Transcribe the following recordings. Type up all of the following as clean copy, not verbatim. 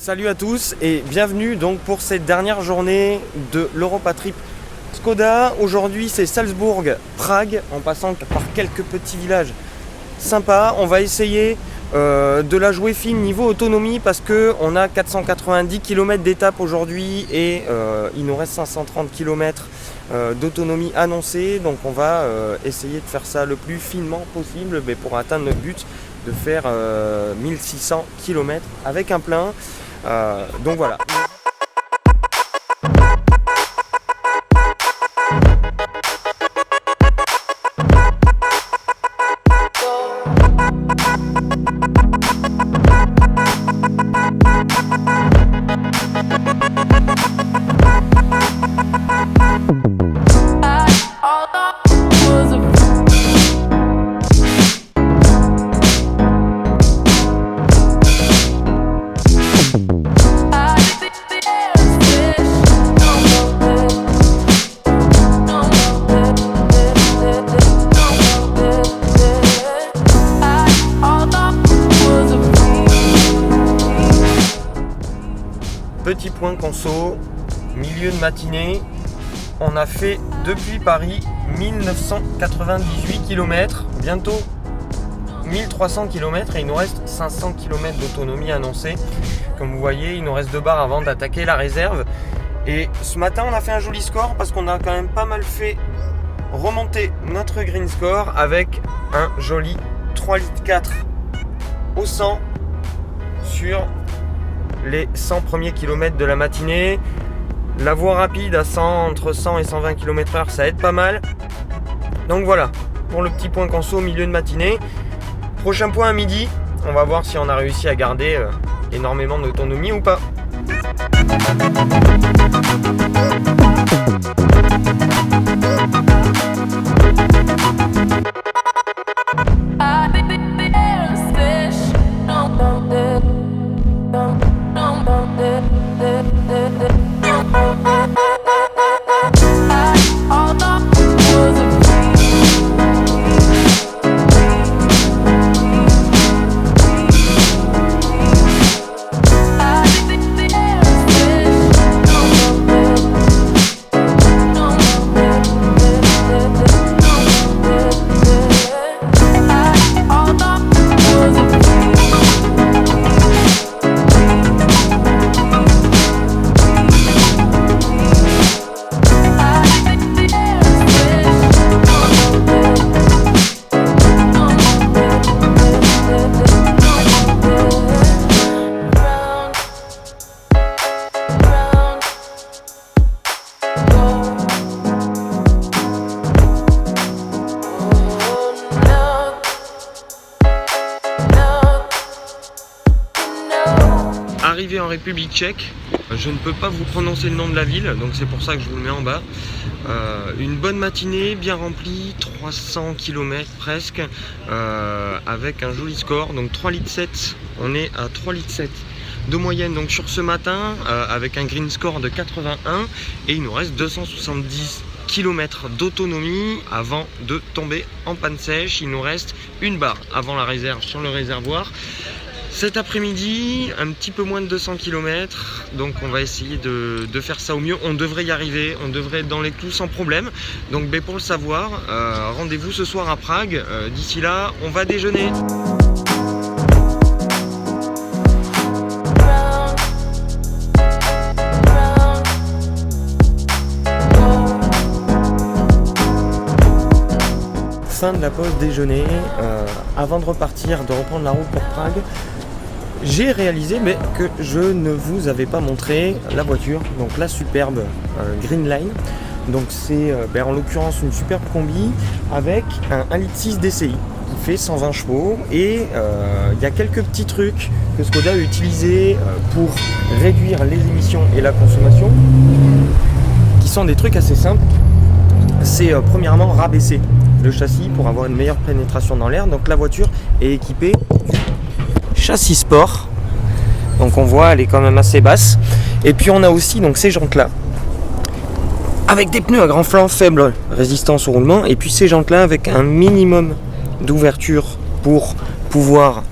Salut à tous et bienvenue donc pour cette dernière journée de l'Europa Trip Skoda. Aujourd'hui c'est Salzbourg-Prague en passant par quelques petits villages sympas. On va essayer de la jouer fine niveau autonomie parce qu'on a 490 km d'étape aujourd'hui et il nous reste 530 km d'autonomie annoncée. Donc on va essayer de faire ça le plus finement possible pour atteindre notre but de faire 1600 km avec un plein. Donc voilà. Petit point conso, milieu de matinée, on a fait depuis Paris 1998 km, bientôt 1300 km et il nous reste 500 km d'autonomie annoncée. Comme vous voyez, il nous reste 2 barres avant d'attaquer la réserve. Et ce matin, on a fait un joli score parce qu'on a quand même pas mal fait remonter notre green score avec un joli 3,4 litres au 100 sur les 100 premiers kilomètres de la matinée. La voie rapide à 100, entre 100 et 120 km/h, ça aide pas mal. Donc voilà, pour le petit point conso au milieu de matinée. Prochain point à midi, on va voir si on a réussi à garder énormément d'autonomie ou pas. Arrivé en République tchèque, je ne peux pas vous prononcer le nom de la ville, donc c'est pour ça que je vous le mets en bas. Une bonne matinée, bien remplie, 300 km presque, avec un joli score, donc 3,7 litres, on est à 3,7 litres de moyenne donc sur ce matin, avec un green score de 81, et il nous reste 270 km d'autonomie avant de tomber en panne sèche. Il nous reste une barre avant la réserve sur le réservoir. Cet après-midi, un petit peu moins de 200 km, donc on va essayer de faire ça au mieux. On devrait y arriver, on devrait être dans les clous sans problème. Donc pour le savoir, rendez-vous ce soir à Prague. D'ici là, on va déjeuner. Fin de la pause déjeuner. Avant de repartir, de reprendre la route pour Prague, j'ai réalisé que je ne vous avais pas montré la voiture, donc la superbe Green Line. Donc c'est en l'occurrence une superbe combi avec un 1,6 litre DCI qui fait 120 chevaux et il y a quelques petits trucs que Skoda a utilisés pour réduire les émissions et la consommation qui sont des trucs assez simples. C'est premièrement rabaisser le châssis pour avoir une meilleure pénétration dans l'air. Donc la voiture est équipée du châssis sport, donc on voit elle est quand même assez basse, et puis on a aussi donc ces jantes là avec des pneus à grand flanc, faible résistance au roulement, et puis ces jantes là avec un minimum d'ouverture pour pouvoir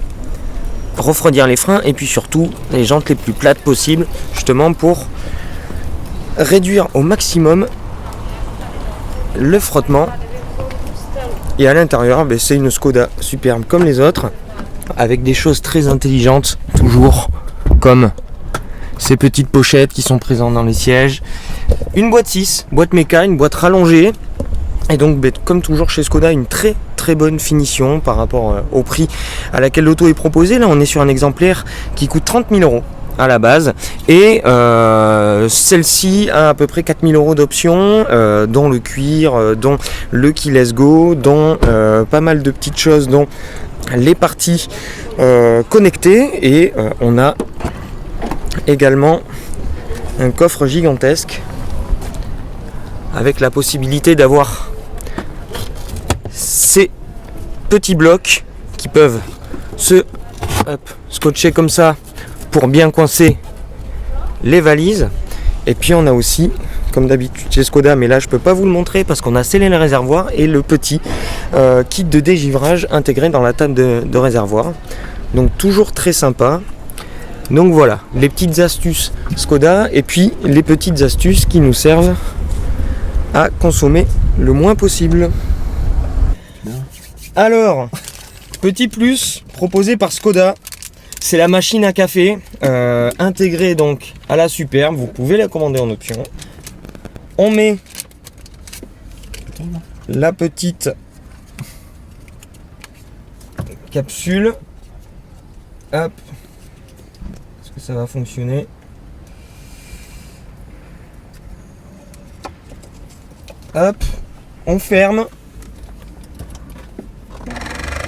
refroidir les freins et puis surtout les jantes les plus plates possibles, justement pour réduire au maximum le frottement. Et à l'intérieur, c'est une Skoda superbe comme les autres, avec des choses très intelligentes toujours, comme ces petites pochettes qui sont présentes dans les sièges, une boîte 6, boîte méca, une boîte rallongée, et donc comme toujours chez Skoda, une très très bonne finition par rapport au prix à laquelle l'auto est proposée. Là on est sur un exemplaire qui coûte 30 000 € à la base, et celle-ci a à peu près 4 000 € d'options, dont le cuir, dont le keyless go, dont pas mal de petites choses, dont les parties connectées, et on a également un coffre gigantesque avec la possibilité d'avoir ces petits blocs qui peuvent se scotcher comme ça pour bien coincer les valises. Et puis on a aussi, comme d'habitude chez Skoda, mais là je peux pas vous le montrer parce qu'on a scellé le réservoir, et le petit kit de dégivrage intégré dans la table de réservoir, donc toujours très sympa. Donc voilà, les petites astuces Skoda, et puis les petites astuces qui nous servent à consommer le moins possible. Alors, petit plus proposé par Skoda, c'est la machine à café intégrée donc à la Superbe. Vous pouvez la commander en option. On met la petite capsule. Hop. Est-ce que ça va fonctionner? Hop. On ferme.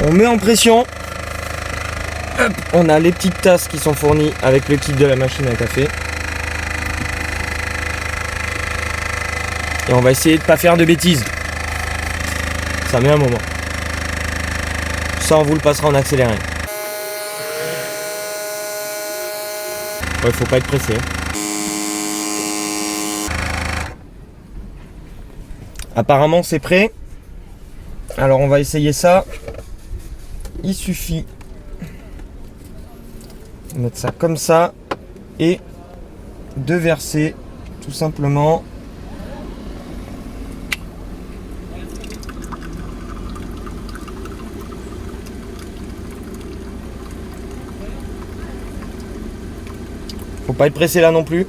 On met en pression. Hop. On a les petites tasses qui sont fournies avec le kit de la machine à café. Et on va essayer de ne pas faire de bêtises. Ça met un moment. Ça, on vous le passera en accéléré. Ouais, faut pas être pressé. Apparemment, c'est prêt. Alors, on va essayer ça. Il suffit de mettre ça comme ça et de verser tout simplement faut pas être pressé là non plus.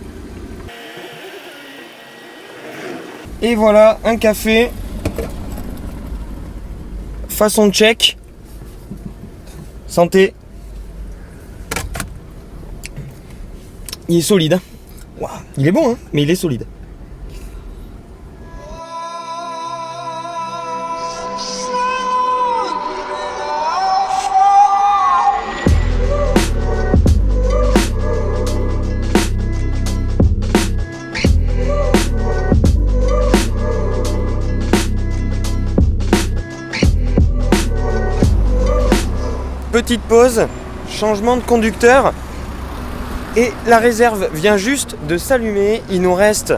Et voilà, un café façon tchèque. Santé. Il est solide. Wow. Il est bon, hein, mais il est solide. Petite pause, changement de conducteur, et la réserve vient juste de s'allumer. Il nous reste,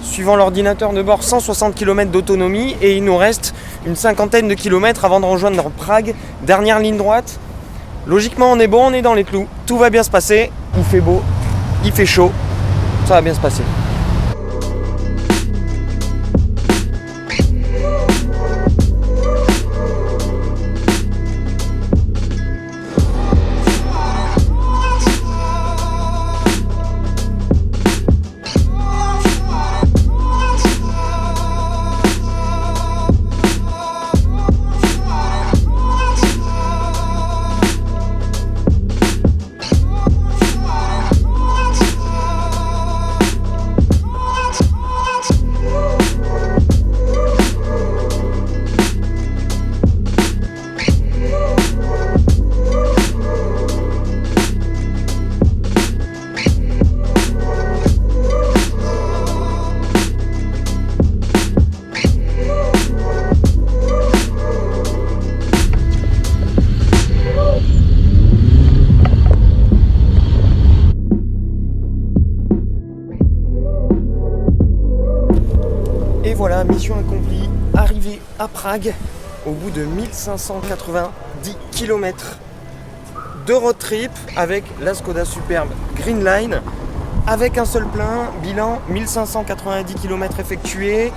suivant l'ordinateur de bord, 160 km d'autonomie, et il nous reste une cinquantaine de kilomètres avant de rejoindre Prague, dernière ligne droite. Logiquement on est bon, on est dans les clous, tout va bien se passer, il fait beau, il fait chaud, ça va bien se passer. Et voilà, mission accomplie, arrivé à Prague au bout de 1590 km 2 road trips avec la Skoda Superb Green Line, avec un seul plein, bilan 1590 km effectués.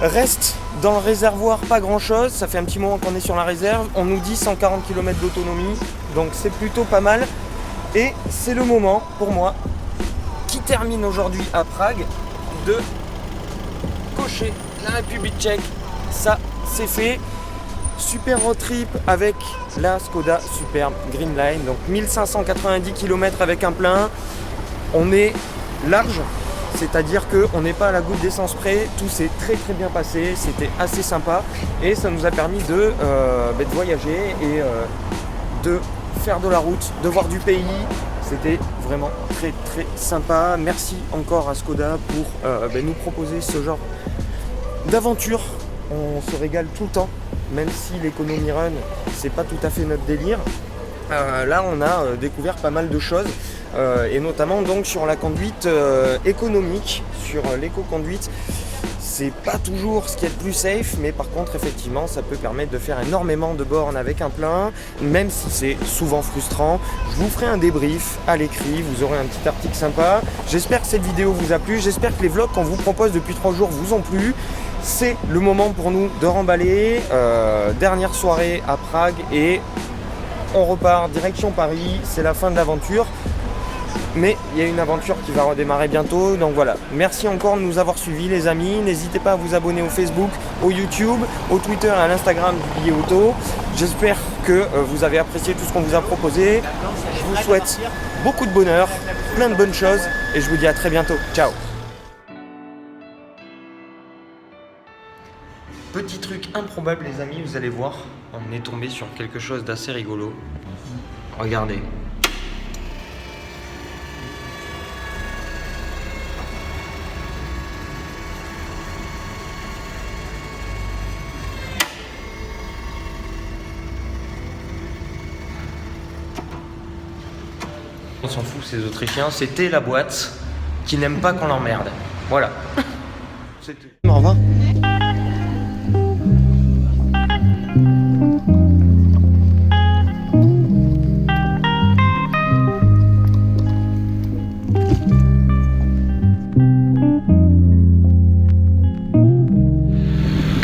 Reste dans le réservoir pas grand chose, ça fait un petit moment qu'on est sur la réserve, on nous dit 140 km d'autonomie, donc c'est plutôt pas mal. Et c'est le moment pour moi, qui termine aujourd'hui à Prague, de cocher la République tchèque. Ça c'est fait. Super road trip avec la Skoda Superb Green Line, donc 1590 km avec un plein. On est large, c'est-à-dire qu'on n'est pas à la goutte d'essence près, tout s'est très bien passé, c'était assez sympa et ça nous a permis de voyager et de faire de la route, de voir du pays. C'était vraiment très sympa. Merci encore à Skoda pour nous proposer ce genre d'aventure. On se régale tout le temps, même si l'économie run, c'est pas tout à fait notre délire. Là, on a découvert pas mal de choses, et notamment donc sur la conduite économique, sur l'éco-conduite. C'est pas toujours ce qui est le plus safe, mais par contre, effectivement, ça peut permettre de faire énormément de bornes avec un plein, même si c'est souvent frustrant. Je vous ferai un débrief à l'écrit, vous aurez un petit article sympa. J'espère que cette vidéo vous a plu, j'espère que les vlogs qu'on vous propose depuis 3 jours vous ont plu. C'est le moment pour nous de remballer. Dernière soirée à Prague et on repart direction Paris. C'est la fin de l'aventure. Mais il y a une aventure qui va redémarrer bientôt. Donc voilà. Merci encore de nous avoir suivis les amis. N'hésitez pas à vous abonner au Facebook, au YouTube, au Twitter et à l'Instagram du Billet Auto. J'espère que vous avez apprécié tout ce qu'on vous a proposé. Je vous souhaite beaucoup de bonheur, plein de bonnes choses et je vous dis à très bientôt. Ciao. Petit truc improbable les amis, vous allez voir, on est tombé sur quelque chose d'assez rigolo. Regardez. On s'en fout ces Autrichiens, c'était la boîte qui n'aime pas qu'on l'emmerde. Voilà. C'était... Au revoir.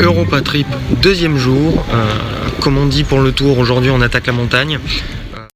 Europa Trip, deuxième jour. Comme on dit pour le tour, aujourd'hui on attaque la montagne.